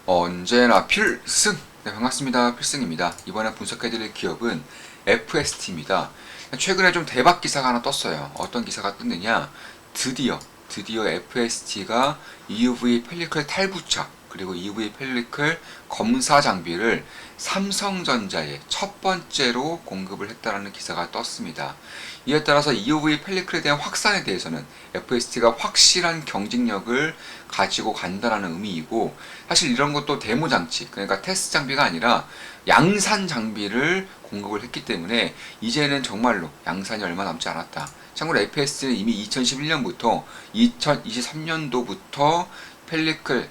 언제나 필승! 네, 반갑습니다. 필승입니다. 이번에 분석해드릴 기업은 FST입니다. 최근에 좀 대박 기사가 하나 떴어요. 어떤 기사가 떴느냐? 드디어 FST가 EUV 펠리클 탈부착, 그리고 EUV 펠리클 검사 장비를 삼성전자에 첫 번째로 공급을 했다는 기사가 떴습니다. 이에 따라서 EUV 펠리클에 대한 확산에 대해서는 FST가 확실한 경쟁력을 가지고 간다는 의미이고, 사실 이런 것도 데모 장치, 그러니까 테스트 장비가 아니라 양산 장비를 공급을 했기 때문에 이제는 정말로 양산이 얼마 남지 않았다. 참고로 FST는 이미 2011년부터 2023년도부터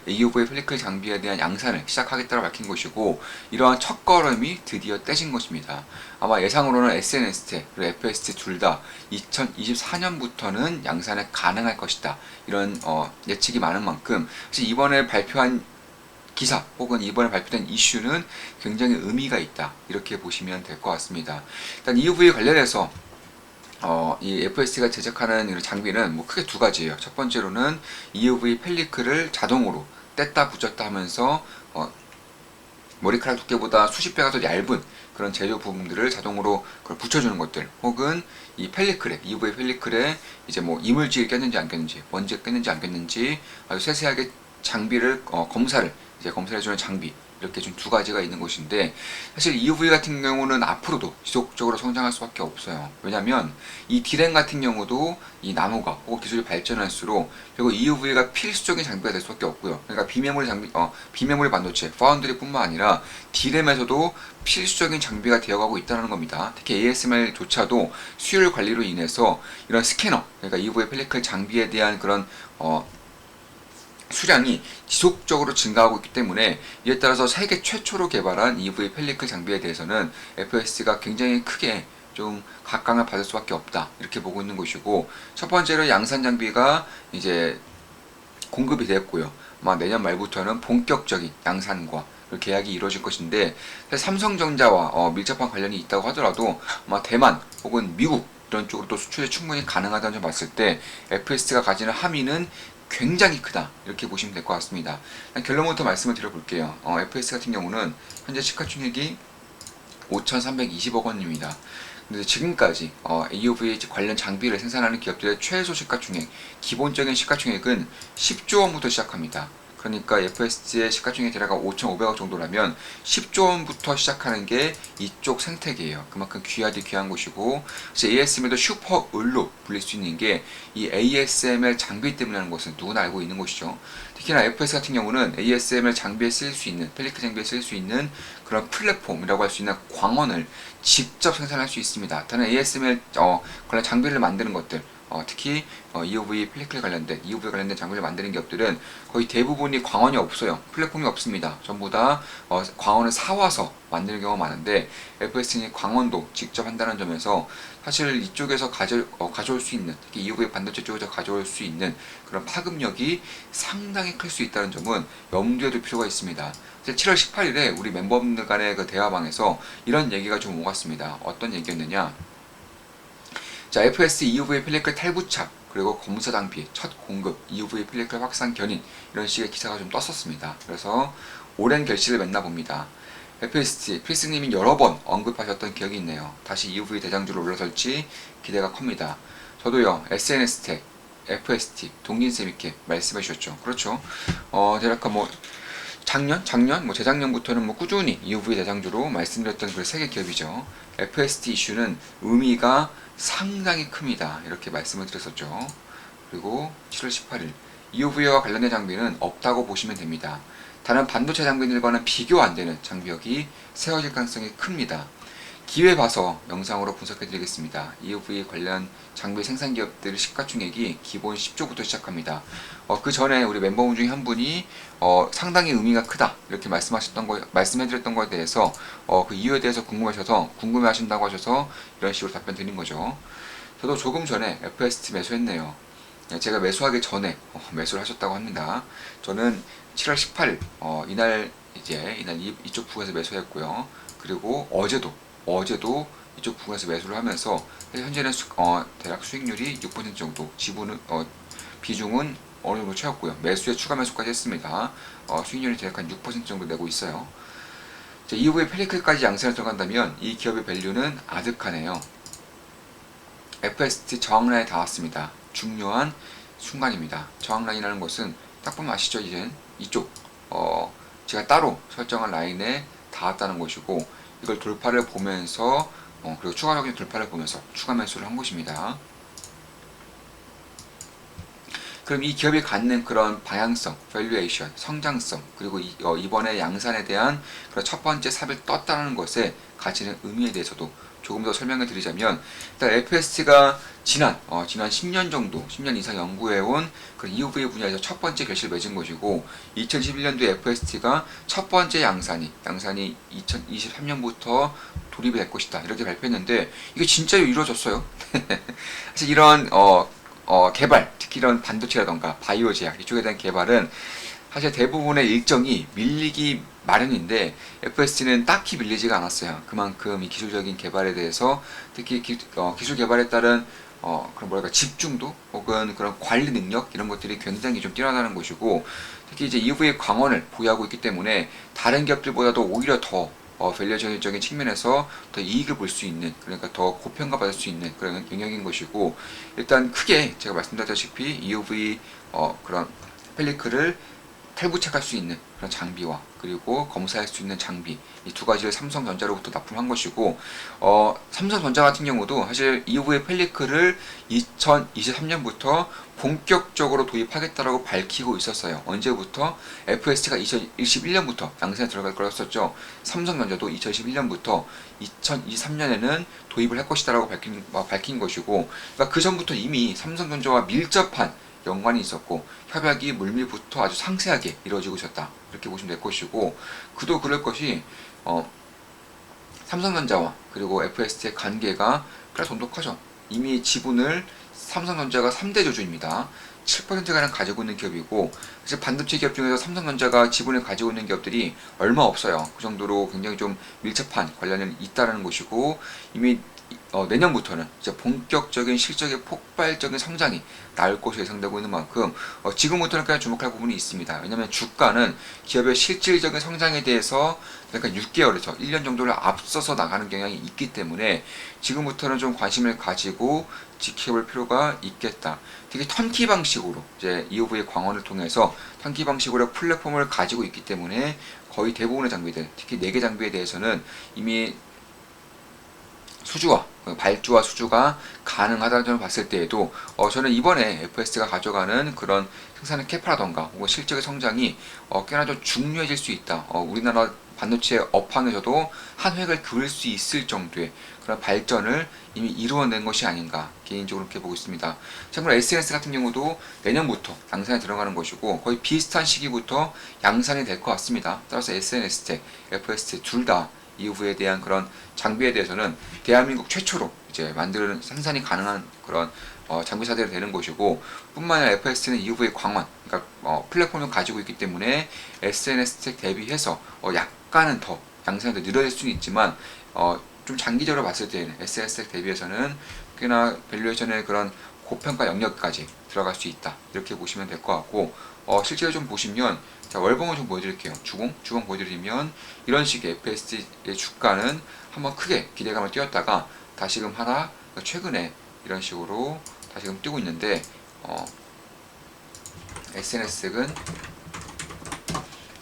EUV 펠리클 장비에 대한 양산을 시작하겠다고 밝힌 것이고, 이러한 첫걸음이 드디어 떼진 것입니다. 아마 예상으로는 SNST 그리고 FST 둘 다 2024년부터는 양산이 가능할 것이다. 이런 예측이 많은 만큼 사실 이번에 발표한 기사 혹은 이번에 발표된 이슈는 굉장히 의미가 있다. 이렇게 보시면 될 것 같습니다. 일단 EUV 관련해서 이 FST가 제작하는 이런 장비는 뭐 크게 두 가지예요. 첫 번째로는 EUV 펠리클을 자동으로 뗐다 붙였다 하면서 머리카락 두께보다 수십 배가 더 얇은 그런 재료 부분들을 자동으로 그걸 붙여주는 것들, 혹은 이 펠리클에, EUV 펠리클에 이제 뭐 이물질이 꼈는지 안 꼈는지, 먼지가 꼈는지 안 꼈는지 아주 세세하게 장비를 검사해주는 장비, 이렇게 좀 두 가지가 있는 것인데, 사실 EUV 같은 경우는 앞으로도 지속적으로 성장할 수밖에 없어요. 왜냐하면 이 D램 같은 경우도 이 나노가 혹은 기술이 발전할수록 결국 EUV가 필수적인 장비가 될 수밖에 없고요. 그러니까 비메모리 반도체, 파운드리뿐만 아니라 D램에서도 필수적인 장비가 되어가고 있다는 겁니다. 특히 ASML조차도 수율 관리로 인해서 이런 스캐너, 그러니까 EUV 펠리클 장비에 대한 그런 수량이 지속적으로 증가하고 있기 때문에, 이에 따라서 세계 최초로 개발한 EV 펠리클 장비에 대해서는 FS가 굉장히 크게 좀 각광을 받을 수밖에 없다, 이렇게 보고 있는 것이고, 첫 번째로 양산 장비가 이제 공급이 되었고요. 아마 내년 말부터는 본격적인 양산과 계약이 이루어질 것인데, 사실 삼성전자와 밀접한 관련이 있다고 하더라도 아마 대만 혹은 미국 이런 쪽으로 또 수출이 충분히 가능하다는 점 봤을 때 FS가 가지는 함의는 굉장히 크다, 이렇게 보시면 될 것 같습니다. 결론부터 말씀을 드려볼게요. FS 같은 경우는 현재 시가총액이 5,320억 원입니다. 근데 지금까지 EUV 관련 장비를 생산하는 기업들의 최소 시가총액, 기본적인 시가총액은 10조 원부터 시작합니다. 그러니까 FS의 시가총액 대략 5,500억 정도라면 10조 원부터 시작하는 게 이쪽 생태계예요. 그만큼 귀하디 귀한 곳이고, ASML도 슈퍼을로 불릴 수 있는 게 이 ASML 장비 때문에 하는 것은 누구나 알고 있는 것이죠. 특히나 FS 같은 경우는 ASML 장비에 쓰일 수 있는, 펠리클 장비에 쓰일 수 있는 그런 플랫폼이라고 할 수 있는 광원을 직접 생산할 수 있습니다. 다른 ASML 관련 장비를 만드는 것들, 특히 EUV 펠리클 관련된, EUV 관련된 장비를 만드는 기업들은 거의 대부분이 광원이 없어요. 플랫폼이 없습니다. 전부 다 광원을 사와서 만드는 경우가 많은데, FS는 광원도 직접 한다는 점에서 사실 이쪽에서 가져올 수 있는, 특히 EUV 반도체 쪽에서 가져올 수 있는 그런 파급력이 상당히 클 수 있다는 점은 염두에 둘 필요가 있습니다. 7월 18일에 우리 멤버분들 간의 그 대화방에서 이런 얘기가 좀 오갔습니다. 어떤 얘기였느냐? 자, FS EUV 펠리클 탈부착, 그리고 검사 장비 첫 공급, EUV 펠리클 확산 견인, 이런 식의 기사가 좀 떴었습니다. 그래서 오랜 결실을 맺나 봅니다. FST, 필승님이 여러 번 언급하셨던 기억이 있네요. 다시 EUV 대장주로 올라설지 기대가 큽니다. 저도요, SNS텍, FST, 동진쌤이께 말씀해 주셨죠. 그렇죠. 대략 작년, 재작년부터는 꾸준히 EUV 대장주로 말씀드렸던 그 세계 기업이죠. FST 이슈는 의미가 상당히 큽니다. 이렇게 말씀을 드렸었죠. 그리고 7월 18일, EUV와 관련된 장비는 없다고 보시면 됩니다. 다른 반도체 장비들과는 비교 안 되는 장벽이 세워질 가능성이 큽니다. 기회 봐서 영상으로 분석해 드리겠습니다. EUV 관련 장비 생산 기업들 시가총액이 기본 10조부터 시작합니다. 그 전에 우리 멤버분 중에 한 분이 상당히 의미가 크다, 이렇게 말씀해 드렸던 거에 대해서 그 이유에 대해서 궁금해 하신다고 하셔서 이런 식으로 답변 드린 거죠. 저도 조금 전에 FST 매수했네요. 제가 매수하기 전에 매수를 하셨다고 합니다. 저는 7월 18일 이날 이쪽 부에서 매수했고요. 그리고 어제도 이쪽 부에서 매수를 하면서 현재는 대략 수익률이 6% 정도, 비중은 어느 정도 채웠고요. 매수에 추가 매수까지 했습니다. 수익률이 대략 한 6% 정도 내고 있어요. 자, 이후에 펠리클까지 양산에 들어간다면 이 기업의 밸류는 아득하네요. FST 저항라인에 닿았습니다. 중요한 순간입니다. 저항라인이라는 것은 딱 보면 아시죠? 이제 이쪽 제가 따로 설정한 라인에 닿았다는 것이고, 이걸 돌파를 보면서 그리고 추가적인 돌파를 보면서 추가 매수를 한 것입니다. 그럼 이 기업이 갖는 그런 방향성, 밸류에이션, 성장성, 그리고 이번에 양산에 대한 그런 첫 번째 삽을 떴다는 것에 가지는 의미에 대해서도 조금 더 설명을 드리자면, 일단 FST가 지난 10년 정도, 10년 이상 연구해온 그런 EUV 분야에서 첫 번째 결실을 맺은 것이고, 2011년도에 FST가 첫 번째 양산이 2023년부터 돌입이 될 것이다, 이렇게 발표했는데, 이게 진짜로 이루어졌어요. 사실 이런 개발, 특히 이런 반도체라던가 바이오 제약 이쪽에 대한 개발은 사실 대부분의 일정이 밀리기 마련인데, FST는 딱히 밀리지가 않았어요. 그만큼 이 기술적인 개발에 대해서, 특히 기술 개발에 따른 그런 뭐랄까 집중도 혹은 그런 관리 능력, 이런 것들이 굉장히 좀 뛰어나다는 것이고, 특히 이제 EUV 광원을 보유하고 있기 때문에 다른 기업들보다도 오히려 더 밸류에이션적인 측면에서 더 이익을 볼 수 있는, 그러니까 더 고평가받을 수 있는 그런 영역인 것이고, 일단 크게 제가 말씀드렸다시피 EUV 그런 펠리클을 탈부착할 수 있는 그런 장비와 그리고 검사할 수 있는 장비, 이 두 가지를 삼성전자로부터 납품한 것이고, 삼성전자 같은 경우도 사실 EUV 펠리클을 2023년부터 본격적으로 도입하겠다라고 밝히고 있었어요. 언제부터? FST가 2021년부터 양산에 들어갈 거라고 했었죠. 삼성전자도 2021년부터 2023년에는 도입을 할 것이다라고 밝힌 것이고, 그러니까 그 전부터 이미 삼성전자와 밀접한 연관이 있었고, 협약이 물밀부터 아주 상세하게 이루어지고 있었다, 이렇게 보시면 될 것이고, 그도 그럴 것이 삼성전자와 그리고 FST의 관계가 그래 돈독하죠. 이미 지분을 삼성전자가 3대 주주입니다. 7%가량 가지고 있는 기업이고, 사실 반도체 기업 중에서 삼성전자가 지분을 가지고 있는 기업들이 얼마 없어요. 그 정도로 굉장히 좀 밀접한 관련이 있다는 것이고, 이미 내년부터는 이제 본격적인 실적의 폭발적인 성장이 나올 것으로 예상되고 있는 만큼 지금부터는 그냥 주목할 부분이 있습니다. 왜냐하면 주가는 기업의 실질적인 성장에 대해서 그러니까 6개월에서 1년 정도를 앞서서 나가는 경향이 있기 때문에 지금부터는 좀 관심을 가지고 지켜볼 필요가 있겠다. 특히 턴키 방식으로 이제 EUV 광원을 통해서 턴키 방식으로 플랫폼을 가지고 있기 때문에 거의 대부분의 장비들, 특히 4개 장비에 대해서는 이미 수주와 발주와 수주가 가능하다는 점을 봤을 때에도 저는 이번에 FST가 가져가는 그런 생산의 캐파라던가 혹은 실적의 성장이 꽤나 좀 중요해질 수 있다. 우리나라 반도체 업황에서도 한 획을 그을 수 있을 정도의 그런 발전을 이미 이루어낸 것이 아닌가, 개인적으로 그렇게 보고 있습니다. 참고로 SNS 같은 경우도 내년부터 양산에 들어가는 것이고, 거의 비슷한 시기부터 양산이 될 것 같습니다. 따라서 SNS텍, FST 둘 다 EUV에 대한 그런 장비에 대해서는 대한민국 최초로 이제 만드는 생산이 가능한 그런 장비사들이 되는 것이고, 뿐만 아니라 FST는 EUV 광원, 그러니까 플랫폼을 가지고 있기 때문에 SNS텍 대비해서 약간은 더 양산이 더 느려질 수는 있지만 좀 장기적으로 봤을 때는 SNS텍 대비해서는 꽤나 밸류에이션의 그런 고평가 영역까지 들어갈 수 있다, 이렇게 보시면 될 것 같고, 실제로 좀 보시면, 자, 월봉을 좀 보여드릴게요. 주봉 보여드리면 이런 식의 FST의 주가는 한번 크게 기대감을 띄웠다가 다시금 최근에 이런 식으로 다시금 뛰고 있는데, SNS는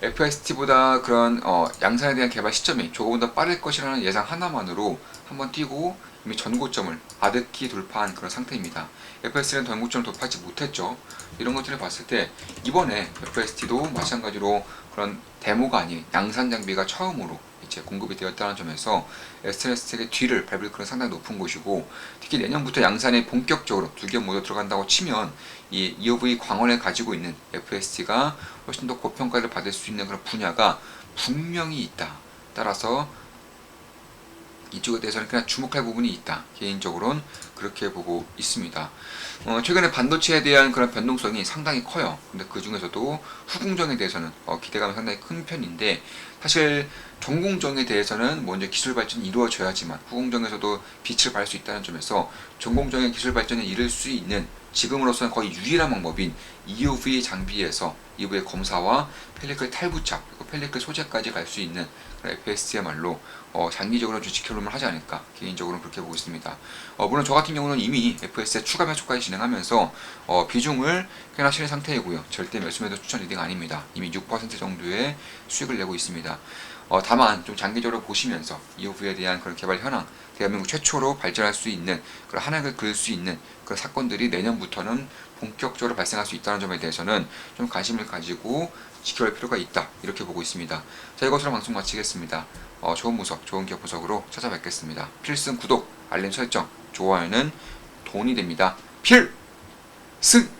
FST보다 그런 양산에 대한 개발 시점이 조금 더 빠를 것이라는 예상 하나만으로 한번 뛰고 이미 전고점을 아득히 돌파한 그런 상태입니다. FST는 전고점을 돌파하지 못했죠. 이런 것들을 봤을 때 이번에 FST도 마찬가지로 그런 데모가 아닌 양산 장비가 처음으로 이제 공급이 되었다는 점에서 SNS텍의 뒤를 밟을 그런 상당히 높은 곳이고, 특히 내년부터 양산에 본격적으로 두 기업 모두 들어간다고 치면 이 EUV 광원을 가지고 있는 FST가 훨씬 더 고평가를 받을 수 있는 그런 분야가 분명히 있다. 따라서 이쪽에 대해서는 그냥 주목할 부분이 있다. 개인적으로는 그렇게 보고 있습니다. 최근에 반도체에 대한 그런 변동성이 상당히 커요. 근데 그 중에서도 후공정에 대해서는 기대감이 상당히 큰 편인데, 사실 전공정에 대해서는 먼저 기술 발전이 이루어져야지만 후공정에서도 빛을 발할 수 있다는 점에서 전공정의 기술 발전에 이를 수 있는 지금으로서는 거의 유일한 방법인 EUV 장비에서 EUV 검사와 펠리클 탈부착 그리고 펠리클 소재까지 갈 수 있는 FS야말로 장기적으로 좀 지켜볼만 하지 않을까 개인적으로는 그렇게 보고 있습니다. 물론 저 같은 경우는 이미 FS의 추가 매수까지 진행하면서 비중을 꽤 낮추는 상태이고요. 절대 매수매도 추천 리딩 아닙니다. 이미 6% 정도의 수익을 내고 있습니다. 다만 좀 장기적으로 보시면서 EUV에 대한 그런 개발 현황, 대한민국 최초로 발전할 수 있는 그런 한획을 그을 수 있는 그런 사건들이 내년부터는 본격적으로 발생할 수 있다는 점에 대해서는 좀 관심을 가지고 지켜볼 필요가 있다 이렇게 보고 있습니다. 자, 이것으로 방송 마치겠습니다. 좋은 분석, 좋은 기업 분석으로 찾아뵙겠습니다. 필승 구독, 알림 설정, 좋아요는 돈이 됩니다. 필승!